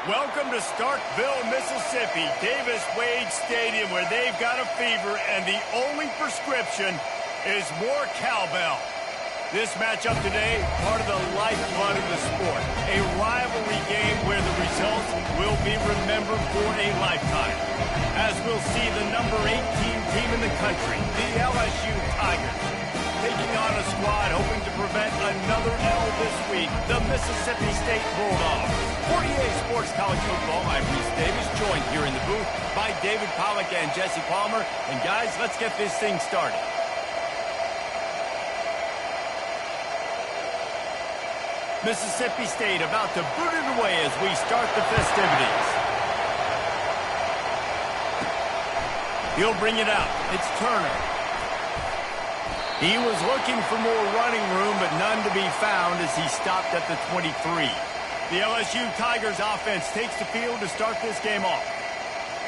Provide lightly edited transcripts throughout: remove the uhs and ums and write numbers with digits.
Welcome to Starkville, Mississippi, Davis-Wade Stadium, where they've got a fever, and the only prescription is more cowbell. This matchup today, part of the lifeblood of the sport, a rivalry game where the results will be remembered for a lifetime. As we'll see the number 18 team in the country, the LSU Tigers, taking on a squad hoping to prevent another L this week, the Mississippi State Bulldogs. 48 Sports College Football, I'm Reese Davis, joined here in the booth by David Pollack and Jesse Palmer. And guys, let's get this thing started. Mississippi State about to boot it away as we start the festivities. He'll bring it out. It's Turner. He was looking for more running room, but none to be found as he stopped at the 23. The LSU Tigers offense takes the field to start this game off.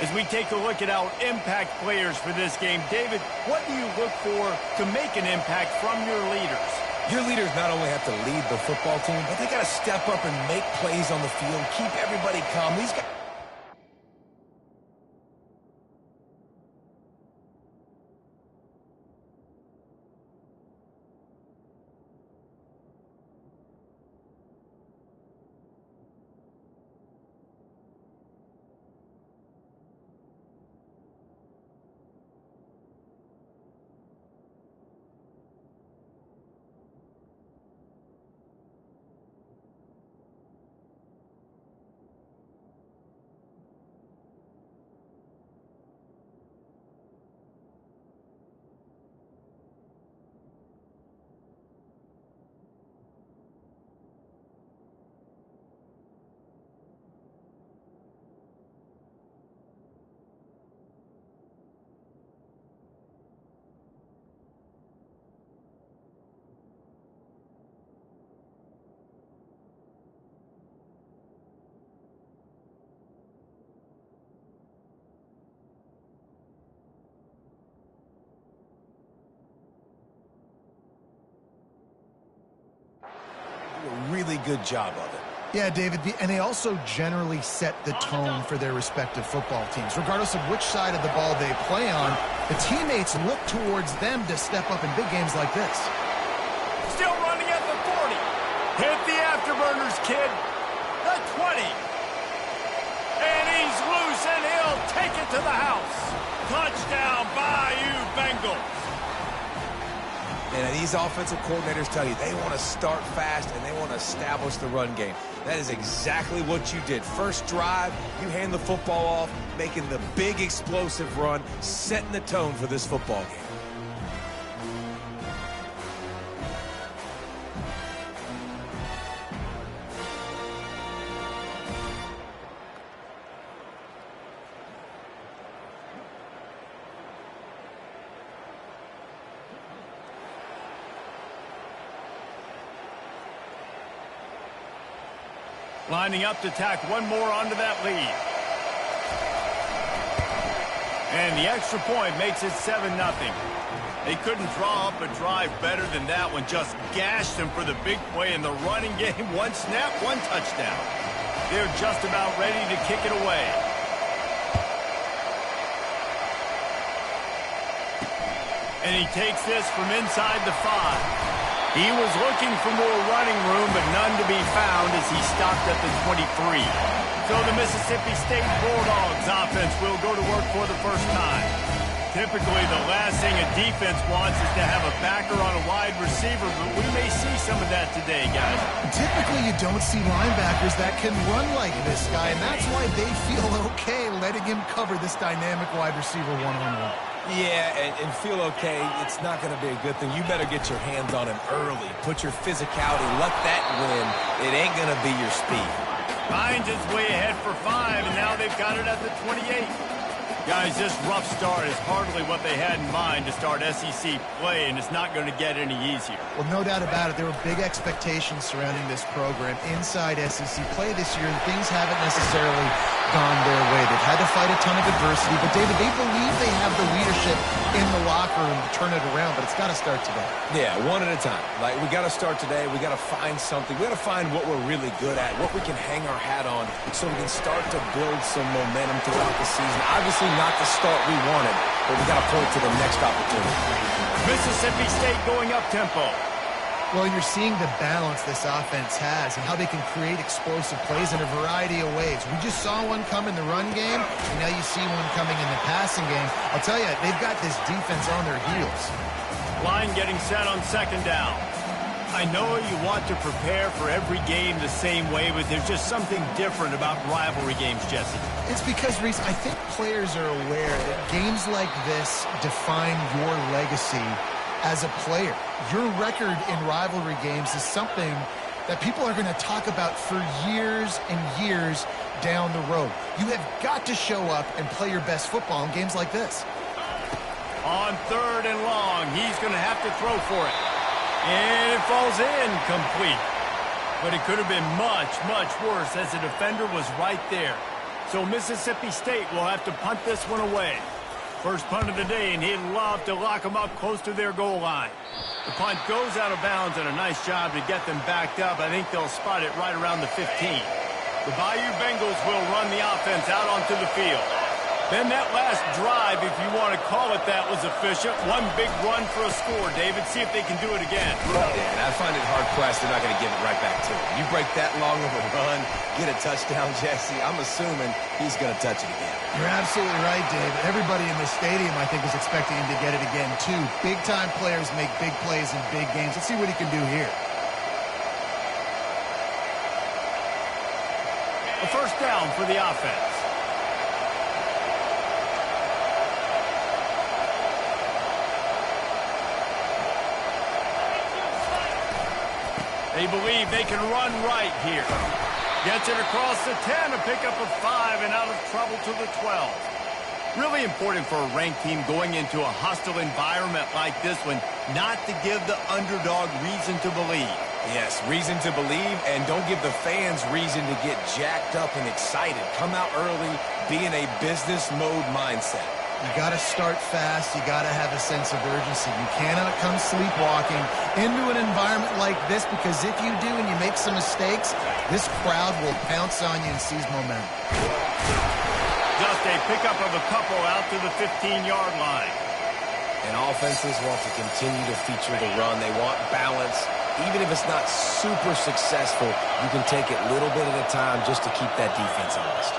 As we take a look at our impact players for this game, David, what do you look for to make an impact from your leaders? Your leaders not only have to lead the football team, but they got to step up and make plays on the field, keep everybody calm. These guys... a really good job of it. Yeah, David, and they also generally set the tone for their respective football teams. Regardless of which side of the ball they play on, the teammates look towards them to step up in big games like this. Still running at the 40. Hit the afterburners, kid. The 20. And he's loose, and he'll take it to the house. Touchdown, Bayou Bengals. And these offensive coordinators tell you they want to start fast and they want to establish the run game. That is exactly what you did. First drive, you hand the football off, making the big explosive run, setting the tone for this football game. Lining up to tack one more onto that lead. And the extra point makes it 7-0. They couldn't draw up a drive better than that one. Just gashed them for the big play in the running game. One snap, one touchdown. They're just about ready to kick it away. And he takes this from inside the 5. He was looking for more running room, but none to be found as he stopped at the 23. So the Mississippi State Bulldogs offense will go to work for the first time. Typically, the last thing a defense wants is to have a backer on a wide receiver, but we may see some of that today, guys. Typically, you don't see linebackers that can run like this guy, and that's why they feel okay letting him cover this dynamic wide receiver one-on-one. Yeah, and feel okay, it's not going to be a good thing. You better get your hands on him early. Put your physicality, let that win. It ain't going to be your speed. Finds his way ahead for 5, and now they've got it at the 28. Guys, this rough start is hardly what they had in mind to start SEC play, and it's not going to get any easier. Well, no doubt about it. There were big expectations surrounding this program inside SEC play this year, and things haven't necessarily gone their way. They've had to fight a ton of adversity, but, David, they believe they have the leadership in the locker room to turn it around, but it's got to start today. Yeah, one at a time. Like, we got to start today. We got to find something. We got to find what we're really good at, what we can hang our hat on, so we can start to build some momentum throughout the season. Obviously, not the start we wanted, but we got to point to the next opportunity. Mississippi State going up-tempo. Well, you're seeing the balance this offense has and how they can create explosive plays in a variety of ways. We just saw one come in the run game, and now you see one coming in the passing game. I'll tell you, they've got this defense on their heels. Line getting set on second down. I know you want to prepare for every game the same way, but there's just something different about rivalry games, Jesse. It's because, Reese, I think players are aware that games like this define your legacy as a player. Your record in rivalry games is something that people are going to talk about for years and years down the road. You have got to show up and play your best football in games like this. On third and long, he's going to have to throw for it. And it falls in complete. But it could have been much, much worse as the defender was right there. So Mississippi State will have to punt this one away. First punt of the day, and he'd love to lock them up close to their goal line. The punt goes out of bounds, and a nice job to get them backed up. I think they'll spot it right around the 15. The Bayou Bengals will run the offense out onto the field. Then that last drive, if you want to call it that, was efficient. One big run for a score, David. See if they can do it again. Yeah, and I find it hard-pressed they're not going to give it right back to him. You break that long of a run, get a touchdown, Jesse, I'm assuming he's going to touch it again. You're absolutely right, David. Everybody in the stadium, I think, is expecting him to get it again, too. Big-time players make big plays in big games. Let's see what he can do here. A first down for the offense. They believe they can run right here. Gets it across the 10, a pickup of 5, and out of trouble to the 12. Really important for a ranked team going into a hostile environment like this one, not to give the underdog reason to believe. Yes, reason to believe, and don't give the fans reason to get jacked up and excited. Come out early, be in a business mode mindset. You got to start fast. You got to have a sense of urgency. You cannot come sleepwalking into an environment like this, because if you do and you make some mistakes, this crowd will pounce on you and seize momentum. Just a pickup of a couple out to the 15-yard line. And offenses want to continue to feature the run. They want balance. Even if it's not super successful, you can take it little bit at a time just to keep that defense honest.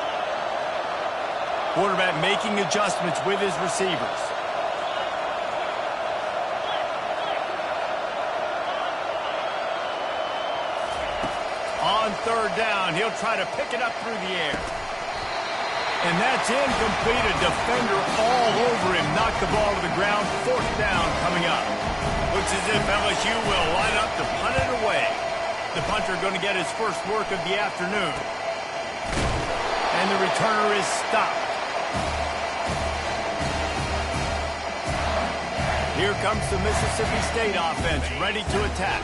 Quarterback making adjustments with his receivers. On third down, he'll try to pick it up through the air. And that's incomplete. A defender all over him. Knocked the ball to the ground. Fourth down coming up. Looks as if LSU will line up to punt it away. The punter going to get his first work of the afternoon. And the returner is stopped. Here comes the Mississippi State offense, ready to attack.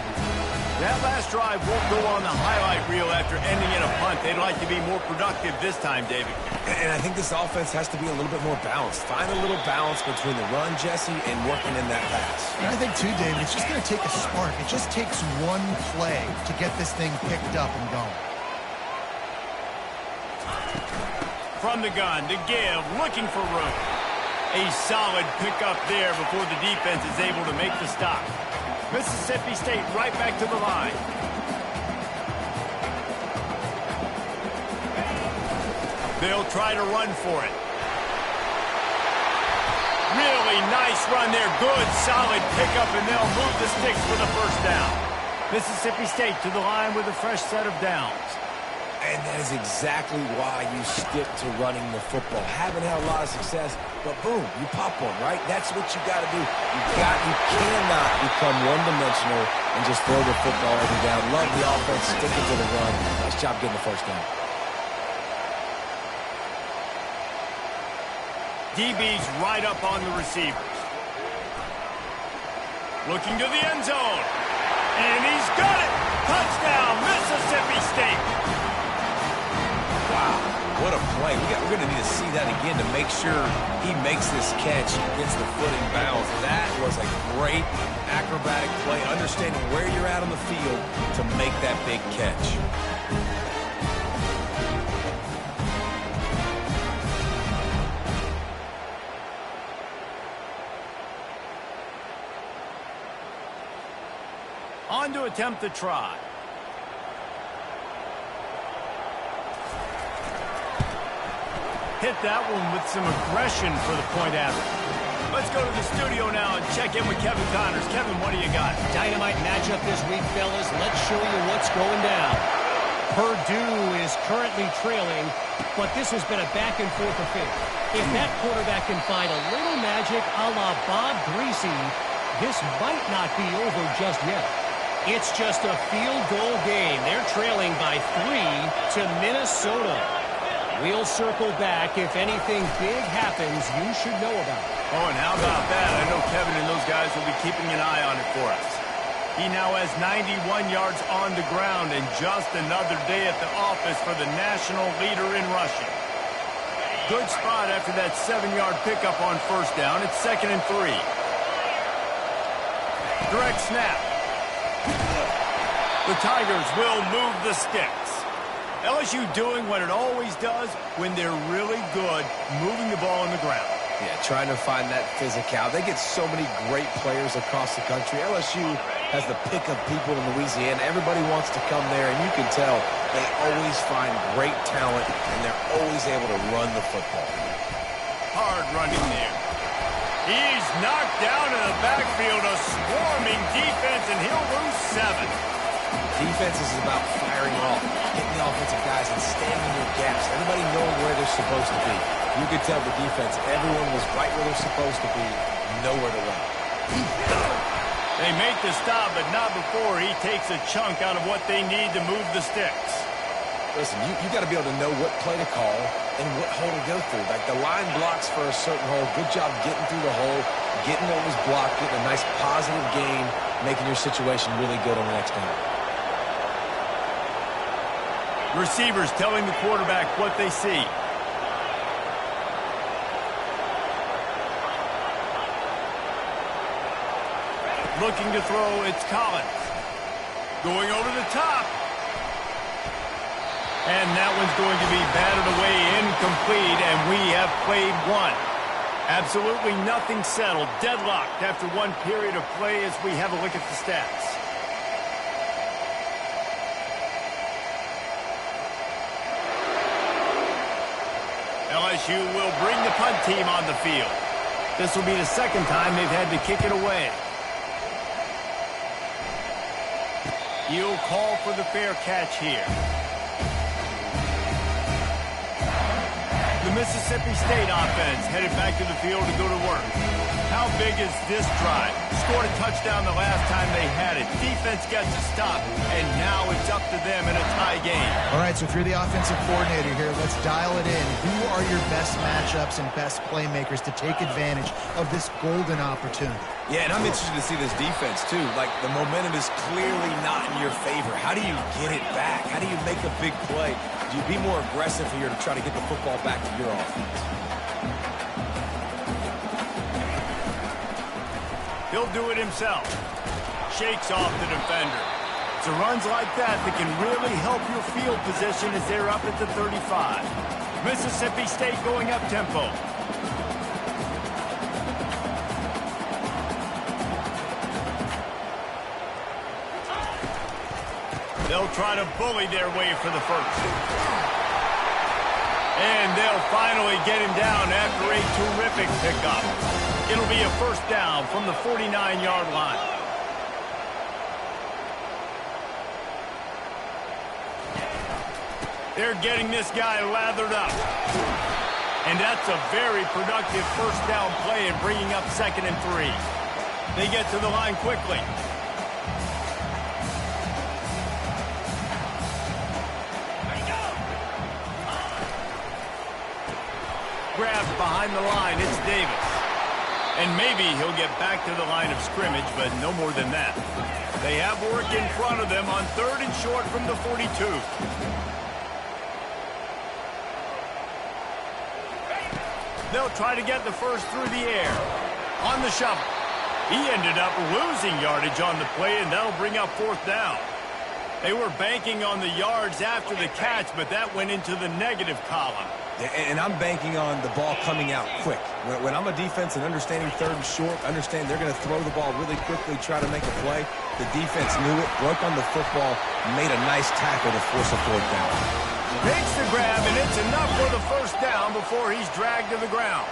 That last drive won't go on the highlight reel after ending in a punt. They'd like to be more productive this time, David. And I think this offense has to be a little bit more balanced. Find a little balance between the run, Jesse, and working in that pass. And I think, too, David, it's just going to take a spark. It just takes one play to get this thing picked up and going. From the gun to give, looking for room. A solid pickup there before the defense is able to make the stop. Mississippi State right back to the line. They'll try to run for it. Really nice run there. Good, solid pickup, and they'll move the sticks for the first down. Mississippi State to the line with a fresh set of downs. And that is exactly why you stick to running the football. Haven't had a lot of success, but boom, you pop one, right? That's what you got to do. You cannot become one-dimensional and just throw the football every down. Love the offense, sticking to the run. Nice job getting the first down. DB's right up on the receivers. Looking to the end zone. And he's got it! Touchdown, Mississippi State! Wow, what a play. We're going to need to see that again to make sure he makes this catch, gets the foot in bounds. That was a great acrobatic play, understanding where you're at on the field to make that big catch. On to attempt the try. Hit that one with some aggression for the point after. Let's go to the studio now and check in with Kevin Connors. Kevin, what do you got? Dynamite matchup this week, fellas. Let's show you what's going down. Purdue is currently trailing, but this has been a back-and-forth affair. If that quarterback can find a little magic a la Bob Greasy, this might not be over just yet. It's just a field goal game. They're trailing by 3 to Minnesota. We'll circle back. If anything big happens, you should know about it. Oh, and how about that? I know Kevin and those guys will be keeping an eye on it for us. He now has 91 yards on the ground and just another day at the office for the national leader in rushing. Good spot after that 7-yard pickup on first down. It's 2nd and 3. Direct snap. The Tigers will move the sticks. LSU doing what it always does when they're really good, moving the ball on the ground. Yeah, trying to find that physical. They get so many great players across the country. LSU has the pick of people in Louisiana. Everybody wants to come there, and you can tell they always find great talent, and they're always able to run the football. Hard running there. He's knocked down in the backfield, a swarming defense, and he'll lose 7. Defense is about firing off, hitting the offensive guys, and standing in your gaps. Everybody knowing where they're supposed to be. You could tell the defense, everyone was right where they're supposed to be, nowhere to run. They make the stop, but not before he takes a chunk out of what they need to move the sticks. Listen, you got to be able to know what play to call and what hole to go through. Like the line blocks for a certain hole. Good job getting through the hole, getting what was blocked, getting a nice positive gain, making your situation really good on the next down. Receivers telling the quarterback what they see. Looking to throw, it's Collins. Going over the top. And that one's going to be batted away, incomplete, and we have played one. Absolutely nothing settled, deadlocked after one period of play as we have a look at the stats. LSU will bring the punt team on the field. This will be the second time they've had to kick it away. You'll call for the fair catch here. The Mississippi State offense headed back to the field to go to work. How big is this drive? Scored a touchdown the last time they had it. Defense gets a stop, and now it's up to them in a tie game. All right, so if you're the offensive coordinator here, let's dial it in. Who are your best matchups and best playmakers to take advantage of this golden opportunity? Yeah, and I'm interested to see this defense, too. Like, the momentum is clearly not in your favor. How do you get it back? How do you make a big play? Do you be more aggressive here to try to get the football back to your offense? He'll do it himself. Shakes off the defender. It's runs like that that can really help your field position as they're up at the 35. Mississippi State going up tempo. They'll try to bully their way for the first. And they'll finally get him down after a terrific pickup. It'll be a first down from the 49-yard line. They're getting this guy lathered up. And that's a very productive first down play and bringing up 2nd and 3. They get to the line quickly. grabs behind the line. It's Davis. And maybe he'll get back to the line of scrimmage, but no more than that. They have work in front of them on 3rd and short from the 42. They'll try to get the first through the air. On the shovel. He ended up losing yardage on the play, and that'll bring up 4th down. They were banking on the yards after the catch, but that went into the negative column. And I'm banking on the ball coming out quick. When I'm a defense and understanding 3rd and short, understand they're going to throw the ball really quickly, try to make a play. The defense knew it, broke on the football, made a nice tackle to force a 4th down. Makes the grab, and it's enough for the 1st down before he's dragged to the ground.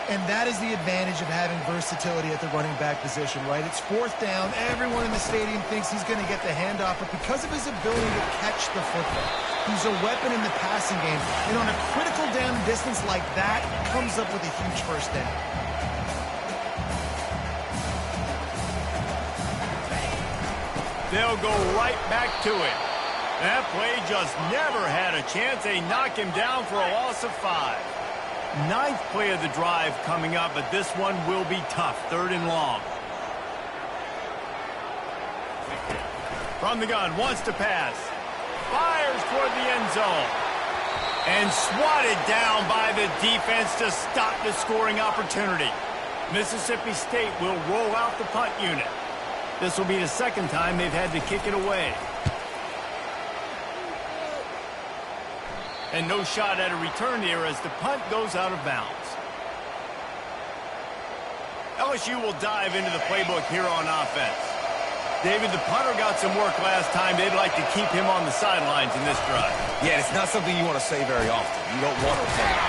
And that is the advantage of having versatility at the running back position, right? It's 4th down. Everyone in the stadium thinks he's going to get the handoff, but because of his ability to catch the football, he's a weapon in the passing game. And on a critical down distance like that, comes up with a huge 1st down. They'll go right back to it. That play just never had a chance. They knock him down for a loss of 5. 9th play of the drive coming up, but this one will be tough. 3rd and long. From the gun, wants to pass. Fires toward the end zone. And swatted down by the defense to stop the scoring opportunity. Mississippi State will roll out the punt unit. This will be the 2nd time they've had to kick it away. And no shot at a return here as the punt goes out of bounds. LSU will dive into the playbook here on offense. David, the punter got some work last time. They'd like to keep him on the sidelines in this drive. Yeah, it's not something you want to say very often. You don't want to say it.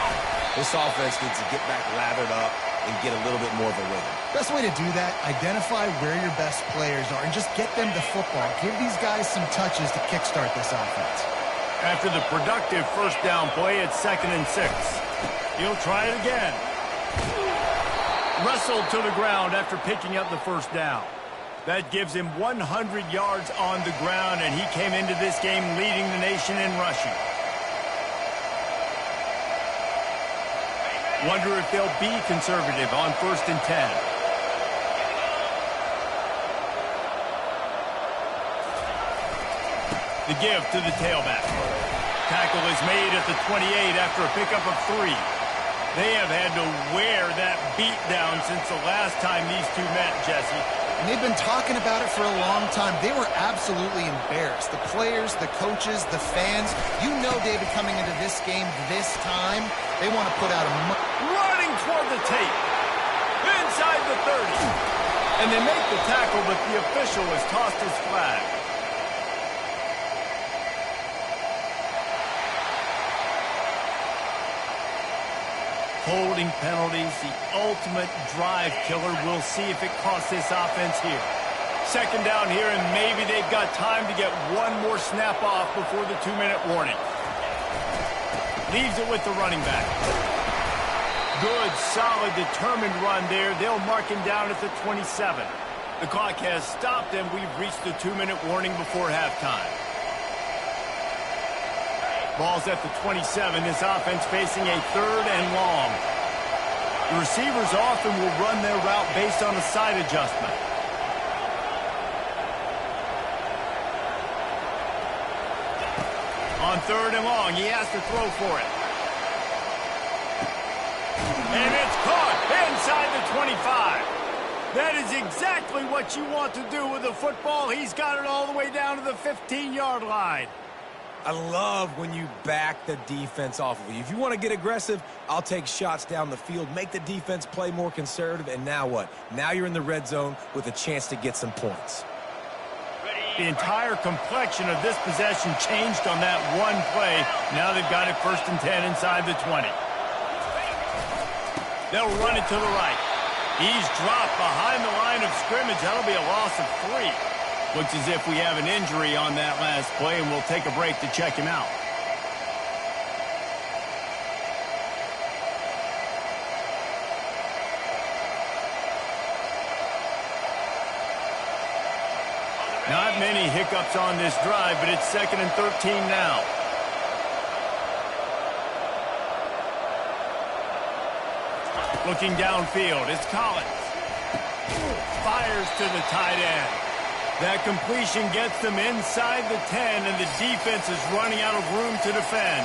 This offense needs to get back lathered up and get a little bit more of a rhythm. Best way to do that, identify where your best players are and just get them the football. Give these guys some touches to kickstart this offense. After the productive 1st down play, it's 2nd and 6. He'll try it again. Wrestled to the ground after picking up the 1st down. That gives him 100 yards on the ground, and he came into this game leading the nation in rushing. Wonder if they'll be conservative on 1st and 10. The give to the tailback. Tackle is made at the 28 after a pickup of 3. They have had to wear that beat down since the last time these two met, Jesse. And they've been talking about it for a long time. They were absolutely embarrassed. The players, the coaches, the fans. You know, David, coming into this game this time, they want to put out a... Running toward the tape. Inside the 30. And they make the tackle, but the official has tossed his flag. Holding penalties, the ultimate drive killer. We'll see if it costs this offense here. 2nd down here, and maybe they've got time to get one more snap off before the 2-minute warning. Leaves it with the running back. Good, solid, determined run there. They'll mark him down at the 27. The clock has stopped, and we've reached the 2-minute warning before halftime. Ball's at the 27. This offense facing a 3rd and long. The receivers often will run their route based on a side adjustment. On 3rd and long, he has to throw for it. And it's caught inside the 25. That is exactly what you want to do with the football. He's got it all the way down to the 15-yard line. I love when you back the defense off of you. If you want to get aggressive, I'll take shots down the field, make the defense play more conservative, and now what? Now you're in the red zone with a chance to get some points. The entire complexion of this possession changed on that one play. Now they've got it 1st and 10 inside the 20. They'll run it to the right. He's dropped behind the line of scrimmage. That'll be a loss of 3. Looks as if we have an injury on that last play, and we'll take a break to check him out. Not many hiccups on this drive, but it's 2nd and 13 now. Looking downfield, it's Collins. Fires to the tight end. That completion gets them inside the 10, and the defense is running out of room to defend.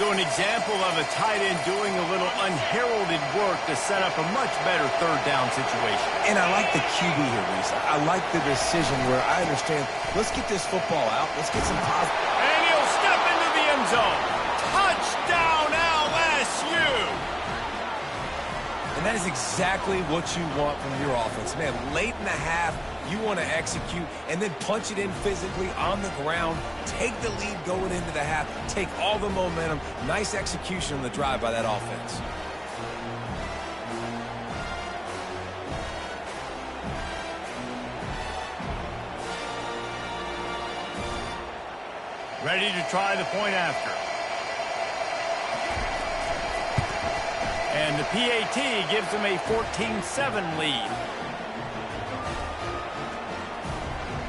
So an example of a tight end doing a little unheralded work to set up a much better third down situation. And I like the QB here, Reese. I like the decision where I understand, let's get this football out. Let's get some positive. And he'll step into the end zone. Touchdown, LSU! And that is exactly what you want from your offense. Man, late in the half, you want to execute and then punch it in physically on the ground. Take the lead going into the half. Take all the momentum. Nice execution on the drive by that offense. Ready to try the point after. And the PAT gives them a 14-7 lead.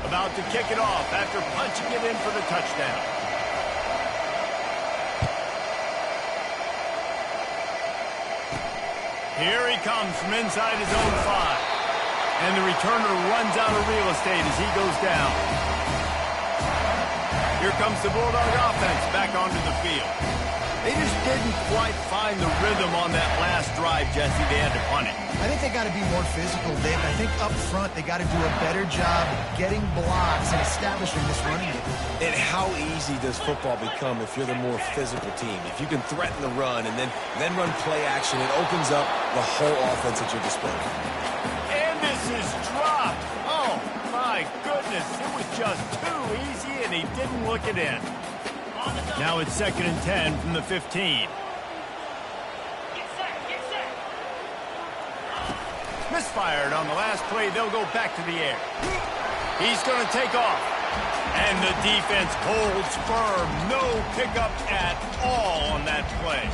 About to kick it off after punching it in for the touchdown. Here he comes from inside his own 5. And the returner runs out of real estate as he goes down. Here comes the Bulldog offense back onto the field. They just didn't quite find the rhythm on that last drive, Jesse. They had to punt it. I think they got to be more physical, Dave. I think up front they got to do a better job getting blocks and establishing this running game. And how easy does football become if you're the more physical team? If you can threaten the run and then run play action, it opens up the whole offense at your disposal. And this is dropped. Oh, my goodness. It was just too easy, and he didn't look it in. Now it's 2nd and 10 from the 15. Misfired on the last play. They'll go back to the air. He's going to take off. And the defense holds firm. No pickup at all on that play.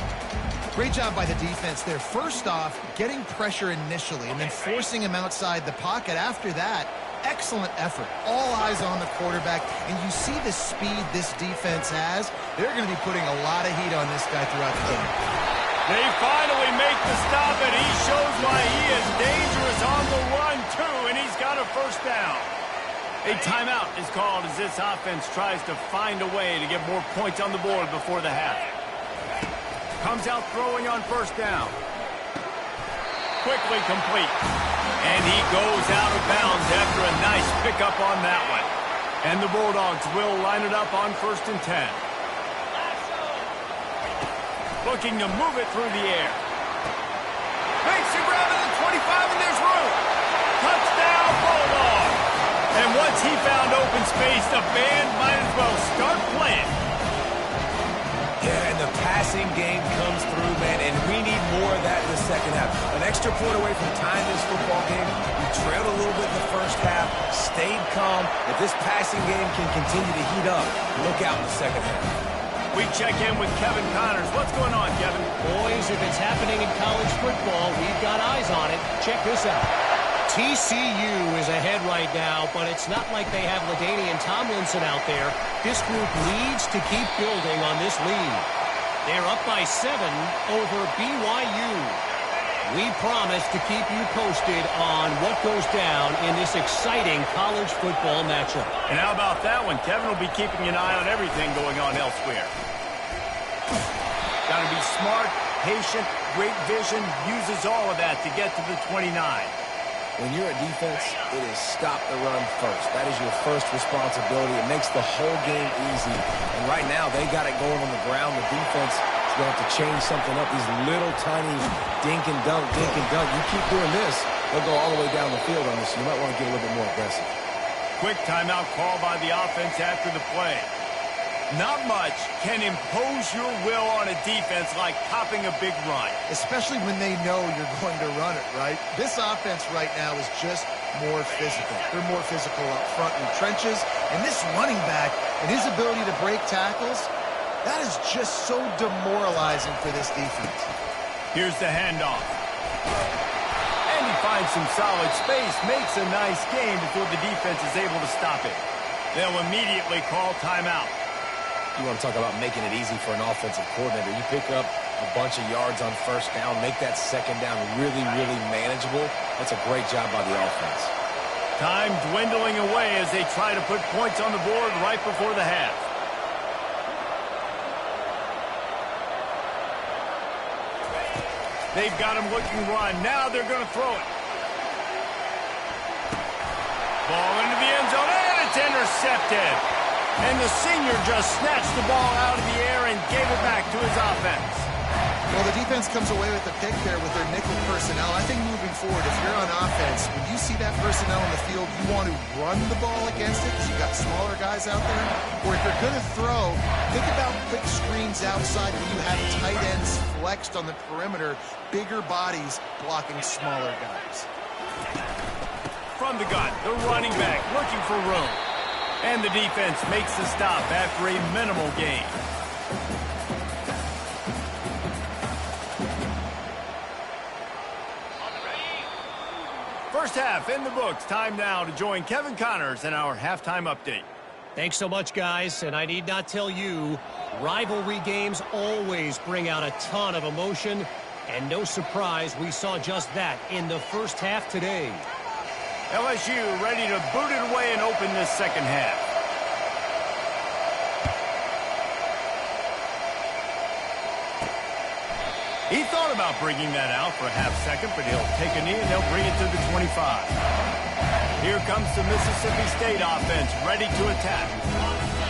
Great job by the defense there. First off, getting pressure initially and then forcing him outside the pocket after that. Excellent effort. All eyes on the quarterback. And you see the speed this defense has. They're going to be putting a lot of heat on this guy throughout the game. They finally make the stop, and he shows why he is dangerous on the run, too, and he's got a first down. A timeout is called as this offense tries to find a way to get more points on the board before the half. Comes out throwing on first down. Quickly complete. And he goes out of bounds after a nice pickup on that one. And the Bulldogs will line it up on 1st and 10. Looking to move it through the air. Makes the grab at the 25, and there's room. Touchdown, Bulldog. And once he found open space, the band might as well start playing. Yeah, and the passing game comes through, man, and we need more of that in the second half. An extra point away from tying this football game. We trailed a little bit in the first half, stayed calm. If this passing game can continue to heat up, look out in the second half. We check in with Kevin Connors. What's going on, Kevin? Boys, if it's happening in college football, we've got eyes on it. Check this out. TCU is ahead right now, but it's not like they have LaDainian Tomlinson out there. This group needs to keep building on this lead. They're up by 7 over BYU. We promise to keep you posted on what goes down in this exciting college football matchup. And how about that one? Kevin will be keeping an eye on everything going on elsewhere. Got to be smart, patient, great vision, uses all of that to get to the 29. When you're a defense, it is stop the run first. That is your first responsibility. It makes the whole game easy. And right now, they got it going on the ground. The defense is going to have to change something up. These little tiny dink and dunk, dink and dunk. You keep doing this, they'll go all the way down the field on this. You might want to get a little bit more aggressive. Quick timeout call by the offense after the play. Not much can impose your will on a defense like popping a big run. Especially when they know you're going to run it, right? This offense right now is just more physical. They're more physical up front in the trenches. And this running back and his ability to break tackles, that is just so demoralizing for this defense. Here's the handoff. And he finds some solid space, makes a nice game before the defense is able to stop it. They'll immediately call timeout. You want to talk about making it easy for an offensive coordinator. You pick up a bunch of yards on first down, make that second down really, really manageable. That's a great job by the offense. Time dwindling away as they try to put points on the board right before the half. They've got him looking run. Now they're going to throw it. Ball into the end zone, and it's intercepted. And the senior just snatched the ball out of the air and gave it back to his offense. Well, the defense comes away with the pick there with their nickel personnel. I think moving forward, if you're on offense, when you see that personnel in the field, you want to run the ball against it because you've got smaller guys out there. Or if you're going to throw, think about quick screens outside when you have tight ends flexed on the perimeter, bigger bodies blocking smaller guys. From the gun, the running back looking for room. And the defense makes the stop after a minimal gain. First half in the books. Time now to join Kevin Connors in our halftime update. Thanks so much, guys. And I need not tell you, rivalry games always bring out a ton of emotion. And no surprise, we saw just that in the first half today. LSU ready to boot it away and open this second half. He thought about bringing that out for a half second, but he'll take a knee and he'll bring it to the 25. Here comes the Mississippi State offense, ready to attack.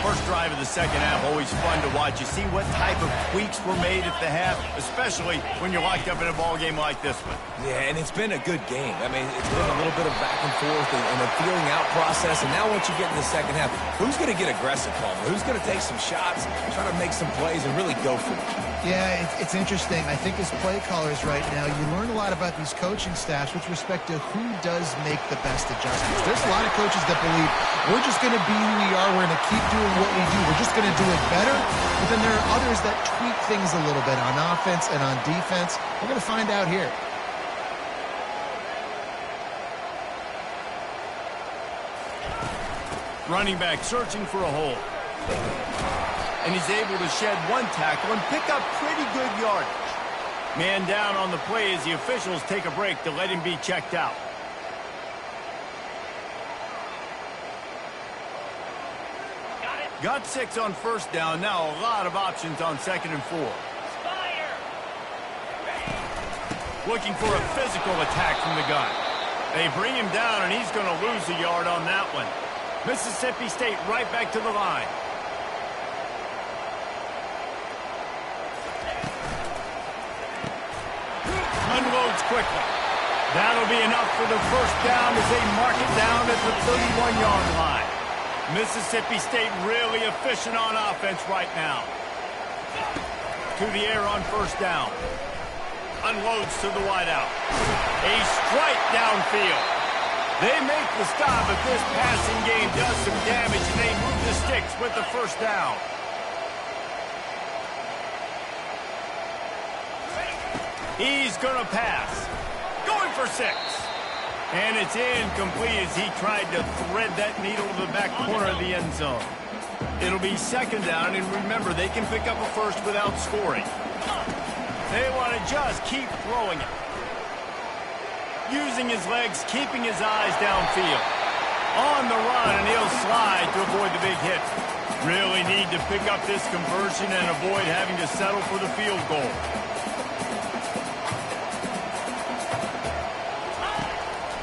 First drive of the second half, always fun to watch. You see what type of tweaks were made at the half, especially when you're locked up in a ball game like this one. Yeah, and it's been a good game. I mean, it's been a little bit of back and forth and a feeling out process. And now once you get in the second half, who's going to get aggressive, Palmer? Who's going to take some shots, try to make some plays, and really go for it? Yeah, it's interesting. I think as play callers right now, you learn a lot about these coaching staffs with respect to who does make the best adjustments. There's a lot of coaches that believe we're just going to be who we are. We're going to keep doing what we do. We're just going to do it better. But then there are others that tweak things a little bit on offense and on defense. We're going to find out here. Running back searching for a hole. And he's able to shed one tackle and pick up pretty good yardage. Man down on the play as the officials take a break to let him be checked out. Got 6 on first down. Now a lot of options on 2nd and 4. Looking for a physical attack from the gun. They bring him down, and he's going to lose a yard on that one. Mississippi State right back to the line. Unloads quickly. That'll be enough for the first down as they mark it down at the 31-yard line. Mississippi State really efficient on offense right now. To the air on first down. Unloads to the wideout. A strike downfield. They make the stop, but this passing game does some damage, and they move the sticks with the first down. He's going to pass. Going for 6. And it's incomplete as he tried to thread that needle to the back corner of the end zone. It'll be 2nd down, and remember, they can pick up a first without scoring. They want to just keep throwing it. Using his legs, keeping his eyes downfield. On the run, and he'll slide to avoid the big hit. Really need to pick up this conversion and avoid having to settle for the field goal.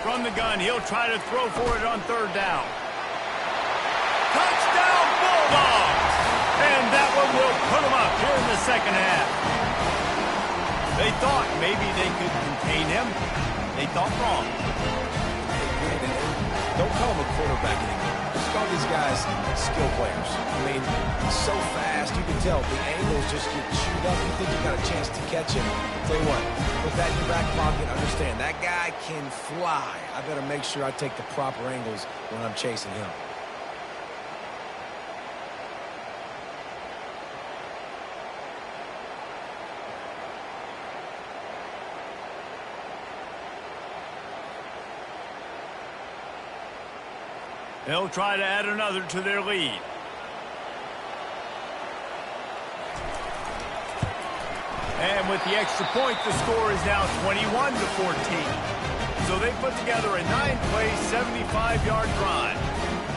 From the gun, he'll try to throw for it on 3rd down. Touchdown, Bulldogs! And that one will put them up here in the second half. They thought maybe they could contain him. They thought wrong. Don't call him a quarterback anymore. Just call these guys skill players. I mean, he's so fast, you can tell the angles just get chewed up. You think you got a chance to catch him. Tell you what, put that in your back pocket. Understand, that guy can fly. I better make sure I take the proper angles when I'm chasing him. They'll try to add another to their lead. And with the extra point, the score is now 21-14. So they put together a 9-play, 75-yard drive.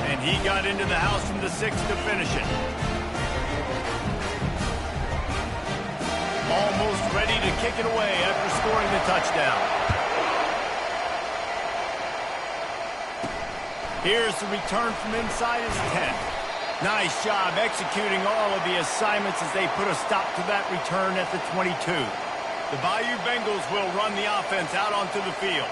And he got into the house from the 6 to finish it. Almost ready to kick it away after scoring the touchdown. Here's the return from inside his 10. Nice job executing all of the assignments as they put a stop to that return at the 22. The Bayou Bengals will run the offense out onto the field.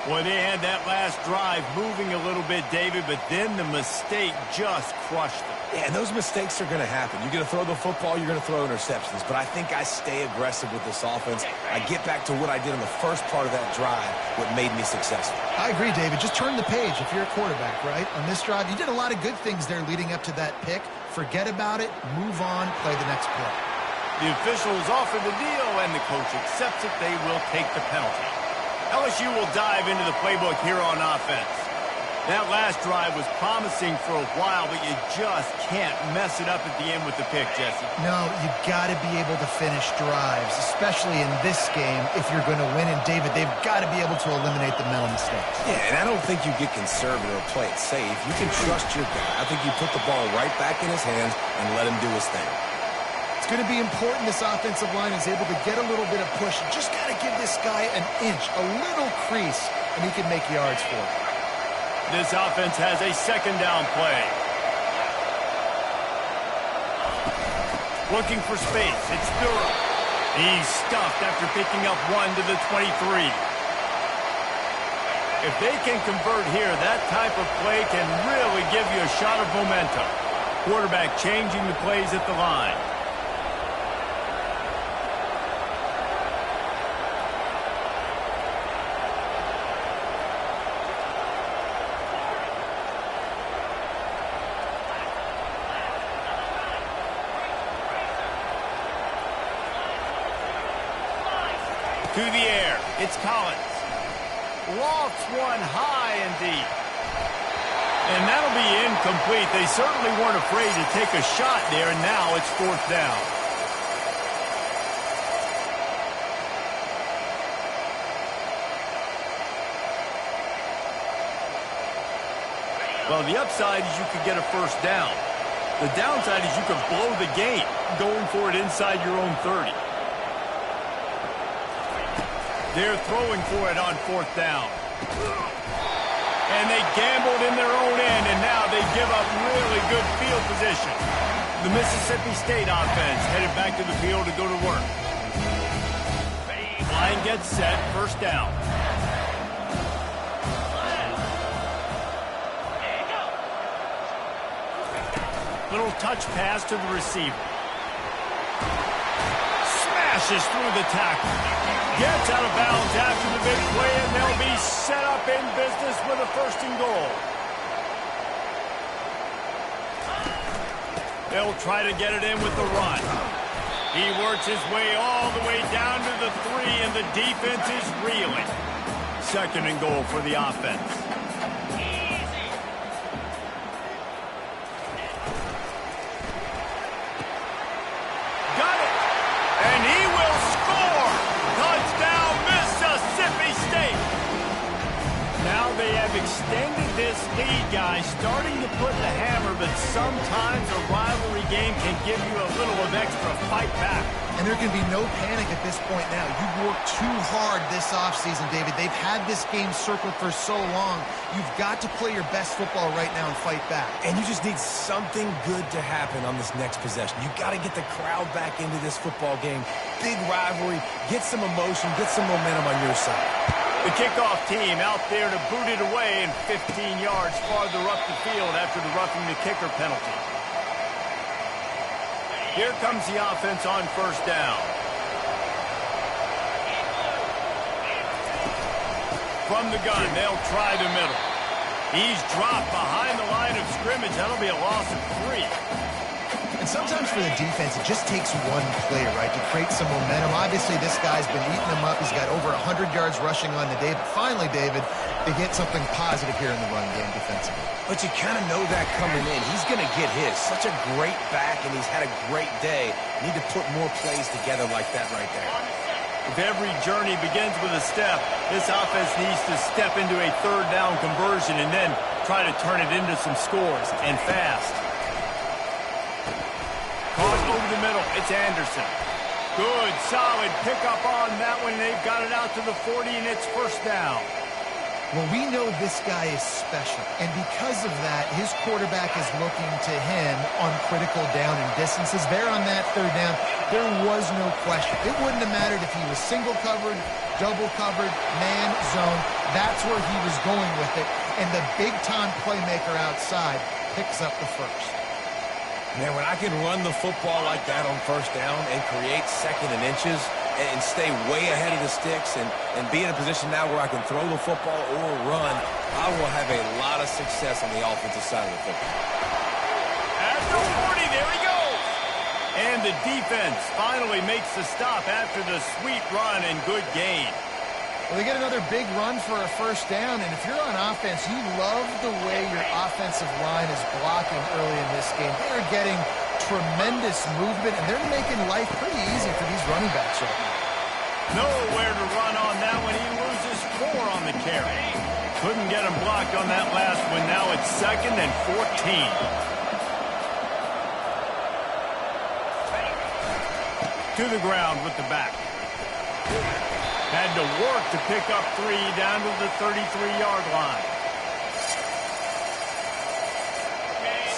Boy, they had that last drive moving a little bit, David, but then the mistake just crushed them. Yeah, and those mistakes are going to happen. You're going to throw the football, you're going to throw interceptions. But I think I stay aggressive with this offense. I get back to what I did in the first part of that drive, what made me successful. I agree, David. Just turn the page if you're a quarterback, right? On this drive, you did a lot of good things there leading up to that pick. Forget about it, move on, play the next play. The officials offer the deal, and the coach accepts it. They will take the penalty. LSU will dive into the playbook here on offense. That last drive was promising for a while, but you just can't mess it up at the end with the pick, Jesse. No, you got to be able to finish drives, especially in this game if you're going to win. And, David, they've got to be able to eliminate the mental mistakes. Yeah, and I don't think you get conservative or play it safe. You can trust your guy. I think you put the ball right back in his hands and let him do his thing. It's going to be important this offensive line is able to get a little bit of push. Just got to give this guy an inch, a little crease, and he can make yards for it. This offense has a second down play. Looking for space. It's Durham. He's stuffed after picking up 1 to the 23. If they can convert here, that type of play can really give you a shot of momentum. Quarterback changing the plays at the line. To the air, it's Collins. Lofts one high and deep. And that'll be incomplete. They certainly weren't afraid to take a shot there, and now it's 4th down. Well, the upside is you could get a first down. The downside is you could blow the game going for it inside your own 30. They're throwing for it on 4th down. And they gambled in their own end, and now they give up really good field position. The Mississippi State offense headed back to the field to go to work. Line gets set, 1st down. Little touch pass to the receiver. Smashes through the tackle. Gets out of bounds after the big play, and they'll be set up in business with a 1st and goal. They'll try to get it in with the run. He works his way all the way down to the 3, and the defense is reeling. 2nd and goal for the offense. Got it! And he will score! Touchdown, Mississippi State! Now they have extended this lead, guys, starting to put the hammer, but sometimes a rivalry game can give you a little of extra fight back. And there can be no panic at this point now. You've worked too hard this offseason, David. They've had this game circled for so long. You've got to play your best football right now and fight back. And you just need something good to happen on this next possession. You got to get the crowd back into this football game. Big rivalry. Get some emotion. Get some momentum on your side. The kickoff team out there to boot it away and 15 yards farther up the field after the roughing the kicker penalty. Here comes the offense on 1st down. From the gun, they'll try the middle. He's dropped behind the line of scrimmage. That'll be a loss of 3. And And sometimes for the defense, it just takes one play, right, to create some momentum. Obviously, this guy's been eating them up. He's got over 100 yards rushing on the day. But finally, David, they get something positive here in the run game defensively. But you kind of know that coming in. He's going to get his. Such a great back, and he's had a great day. Need to put more plays together like that right there. If every journey begins with a step, this offense needs to step into a third down conversion and then try to turn it into some scores, and fast. Caught over the middle. It's Anderson. Good, solid pickup on that one. They've got it out to the 40, and it's first down. Well, we know this guy is special, and because of that, his quarterback is looking to him on critical down and distances. There on that third down, there was no question. It wouldn't have mattered if he was single covered, double covered, man, zone. That's where he was going with it, and the big-time playmaker outside picks up the first. Man, when I can run the football like that on first down and create second and inches and stay way ahead of the sticks and be in a position now where I can throw the football or run, I will have a lot of success on the offensive side of the football. At the 40, there he goes. And the defense finally makes the stop after the sweet run and good gain. Well, they get another big run for a first down, and if you're on offense, you love the way your offensive line is blocking early in this game. They're getting tremendous movement, and they're making life pretty easy for these running backs right now. Nowhere to run on that one. He loses 4 on the carry. Couldn't get him blocked on that last one. Now it's 2nd and 14. To the ground with the back. Had to work to pick up 3 down to the 33-yard line.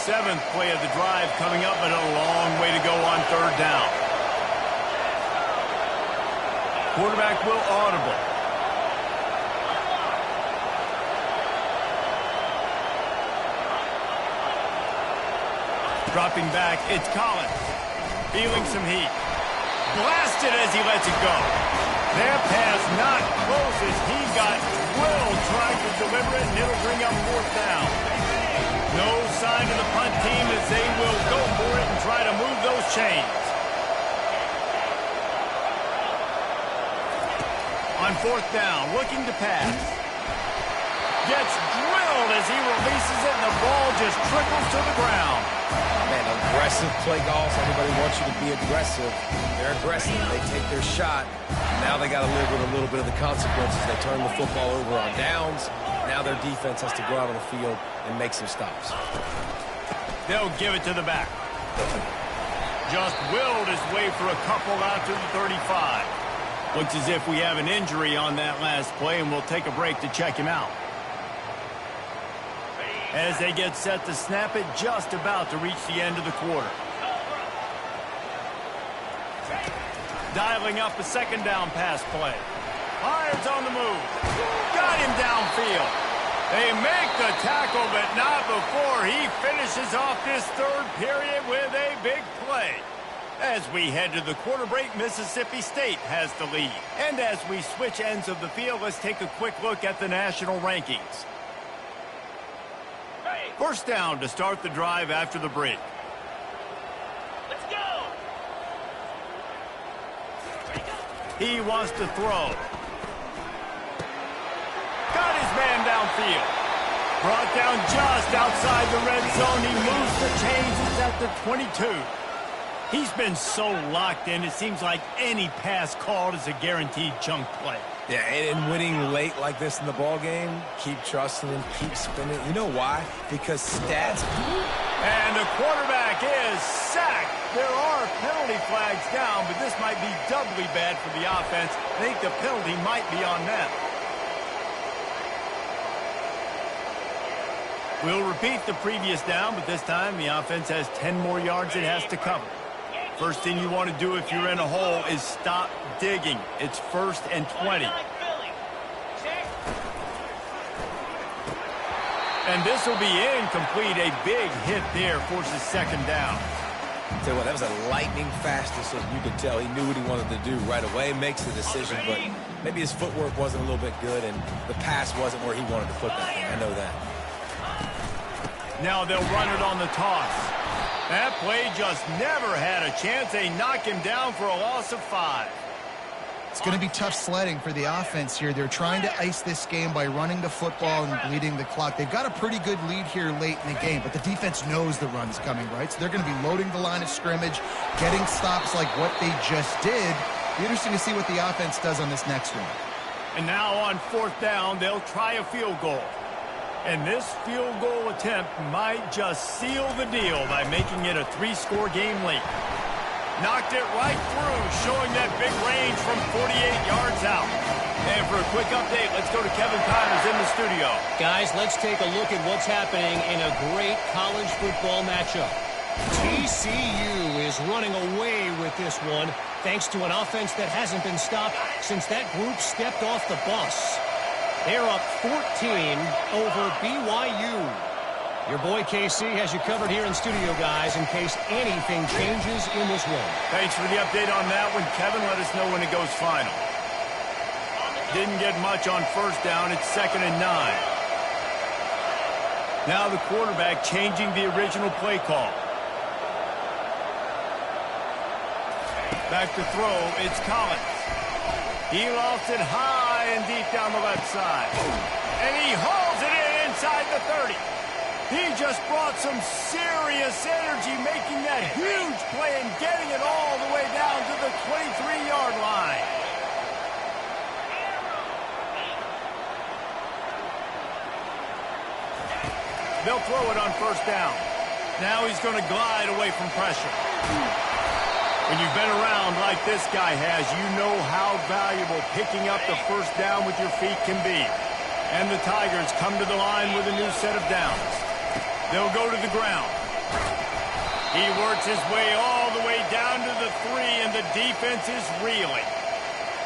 7th play of the drive coming up, but a long way to go on third down. Quarterback will audible. Dropping back, it's Collins. Feeling some heat. Blasted as he lets it go. That pass not close as he got drilled trying to deliver it, and it'll bring up 4th down. No sign of the punt team as they will go for it and try to move those chains. On 4th down, looking to pass. Gets drilled as he releases it, and the ball just trickles to the ground. Man, aggressive play calls. Everybody wants you to be aggressive. They're aggressive. They take their shot. Now they got to live with a little bit of the consequences. They turn the football over on downs. Now their defense has to go out on the field and make some stops. They'll give it to the back. Just willed his way for a couple out to the 35. Looks as if we have an injury on that last play, and we'll take a break to check him out. As they get set to snap it, just about to reach the end of the quarter. Dialing up a 2nd down pass play. Fires on the move. Got him downfield. They make the tackle, but not before he finishes off this 3rd period with a big play. As we head to the quarter break, Mississippi State has the lead. And as we switch ends of the field, let's take a quick look at the national rankings. First down to start the drive after the break. Let's go! He wants to throw. Got his man downfield. Brought down just outside the red zone. He moves the chains. It's at the 22. He's been so locked in, it seems like any pass called is a guaranteed chunk play. Yeah, and winning late like this in the ball game, keep trusting him, keep spinning. You know why? Because stats. And the quarterback is sacked. There are penalty flags down, but this might be doubly bad for the offense. I think the penalty might be on them. We'll repeat the previous down, but this time the offense has 10 more yards it has to cover. First thing you want to do if you're in a hole is stop digging. It's 1st and 20. And this will be incomplete. A big hit there forces 2nd down. Tell you what, that was a lightning fast decision. You could tell he knew what he wanted to do right away. Makes the decision, but maybe his footwork wasn't a little bit good, and the pass wasn't where he wanted to put that thing. I know that. Now they'll run it on the toss. That play just never had a chance. They knock him down for a loss of 5. It's going to be tough sledding for the offense here. They're trying to ice this game by running the football and bleeding the clock. They've got a pretty good lead here late in the game, but the defense knows the run's coming, right? So they're going to be loading the line of scrimmage, getting stops like what they just did. Be interesting to see what the offense does on this next one. And now on 4th down, they'll try a field goal. And this field goal attempt might just seal the deal by making it a 3-score game late. Knocked it right through, showing that big range from 48 yards out. And for a quick update, let's go to Kevin Connors in the studio. Guys, let's take a look at what's happening in a great college football matchup. TCU is running away with this one, thanks to an offense that hasn't been stopped since that group stepped off the bus. They're up 14 over BYU. Your boy KC has you covered here in studio, guys, in case anything changes in this one. Thanks for the update on that one, Kevin. Let us know when it goes final. Didn't get much on 1st down. It's 2nd and 9. Now the quarterback changing the original play call. Back to throw. It's Collins. He lost it high and deep down the left side. And he hauls it in inside the 30. He just brought some serious energy, making that huge play and getting it all the way down to the 23-yard line. They'll throw it on 1st down. Now he's going to glide away from pressure. When you've been around like this guy has, you know how valuable picking up the 1st down with your feet can be. And the Tigers come to the line with a new set of downs. They'll go to the ground. He works his way all the way down to the 3, and the defense is reeling.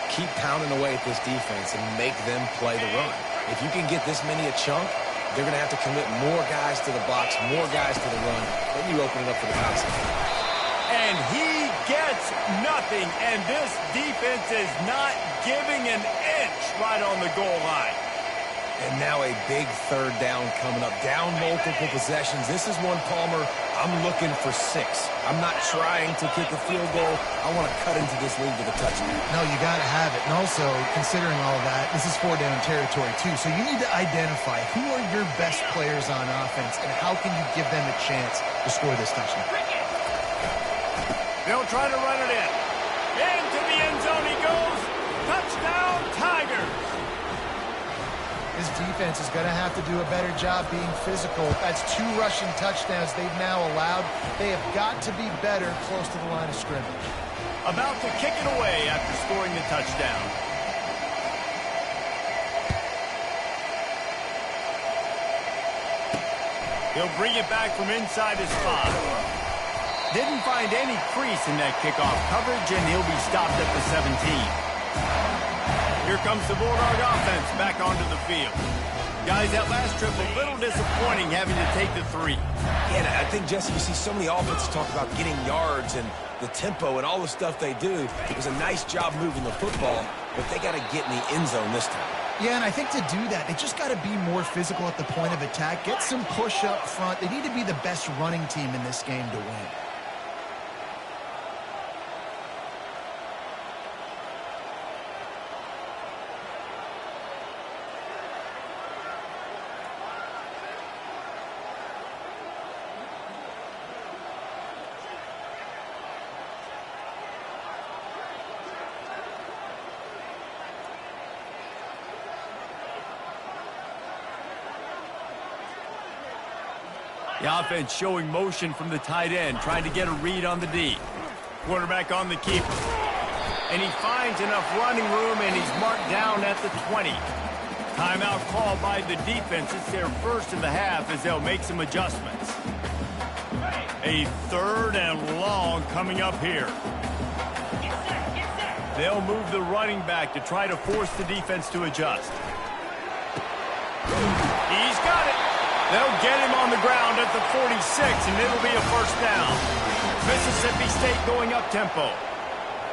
Keep pounding away at this defense and make them play the run. If you can get this many a chunk, they're going to have to commit more guys to the box, more guys to the run. Then you open it up for the passing. And he gets nothing, and this defense is not giving an inch right on the goal line. And now a big 3rd down coming up. Down multiple possessions. This is one, Palmer, I'm looking for 6. I'm not trying to kick a field goal. I want to cut into this lead with a touchdown. No, you got to have it. And also, considering all that, this is 4-down territory, too. So you need to identify who are your best players on offense and how can you give them a chance to score this touchdown. They'll try to run it in. Into the end zone he goes. Touchdown, Tigers. This defense is going to have to do a better job being physical. That's 2 rushing touchdowns they've now allowed. They have got to be better close to the line of scrimmage. About to kick it away after scoring the touchdown. He'll bring it back from inside his 5. Didn't find any crease in that kickoff coverage, and he'll be stopped at the 17. Here comes the Bulldog offense back onto the field. Guys, that last trip a little disappointing having to take the 3. Yeah, I think, Jesse, you see so many offenses talk about getting yards and the tempo and all the stuff they do. It was a nice job moving the football, but they got to get in the end zone this time. Yeah, and I think to do that, they just got to be more physical at the point of attack. Get some push up front. They need to be the best running team in this game to win. The offense showing motion from the tight end, trying to get a read on the D. Quarterback on the keeper. And he finds enough running room, and he's marked down at the 20. Timeout called by the defense. It's their first in the half as they'll make some adjustments. A 3rd and long coming up here. They'll move the running back to try to force the defense to adjust. He's got it. They'll get him on the ground at the 46, and it'll be a 1st down. Mississippi State going up-tempo.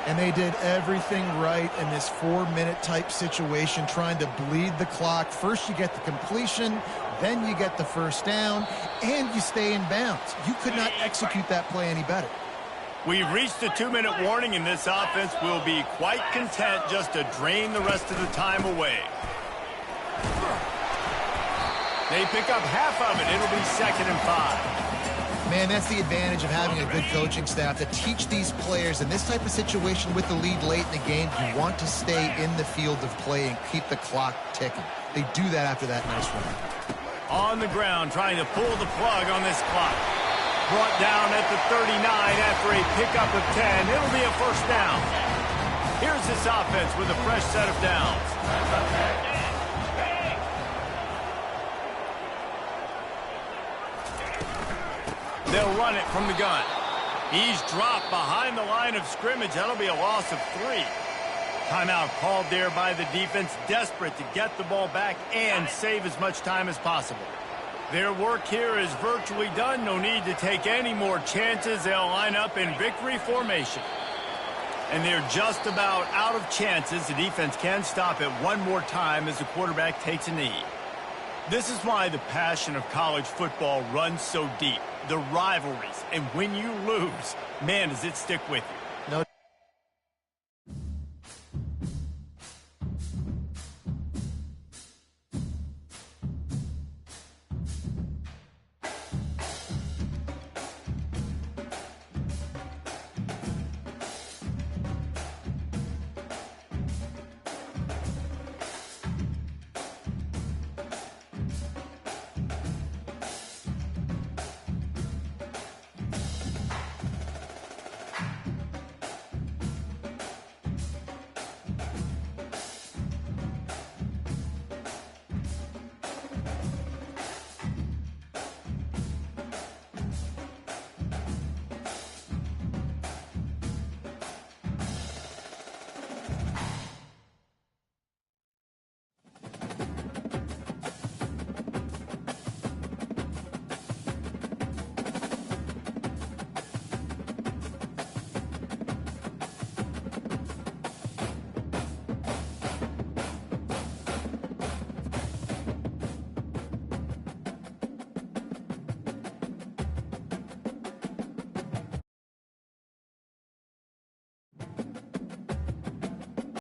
And they did everything right in this 4-minute type situation, trying to bleed the clock. First you get the completion, Then you get the first down, and you stay in bounds. You could not execute that play any better. We've reached the 2-minute warning, and this offense will be quite content just to drain the rest of the time away. They pick up half of it. It'll be 2nd and 5. Man, that's the advantage of having a good coaching staff to teach these players in this type of situation with the lead late in the game. You want to stay in the field of play and keep the clock ticking. They do that after that nice run. On the ground, trying to pull the plug on this clock. Brought down at the 39 after a pickup of 10. It'll be a first down. Here's this offense with a fresh set of downs. They'll run it from the gun. He's dropped behind the line of scrimmage. That'll be a loss of 3. Timeout called there by the defense, desperate to get the ball back and save as much time as possible. Their work here is virtually done. No need to take any more chances. They'll line up in victory formation. And they're just about out of chances. The defense can stop it one more time as the quarterback takes a knee. This is why the passion of college football runs so deep. The rivalries, and when you lose, man, does it stick with you.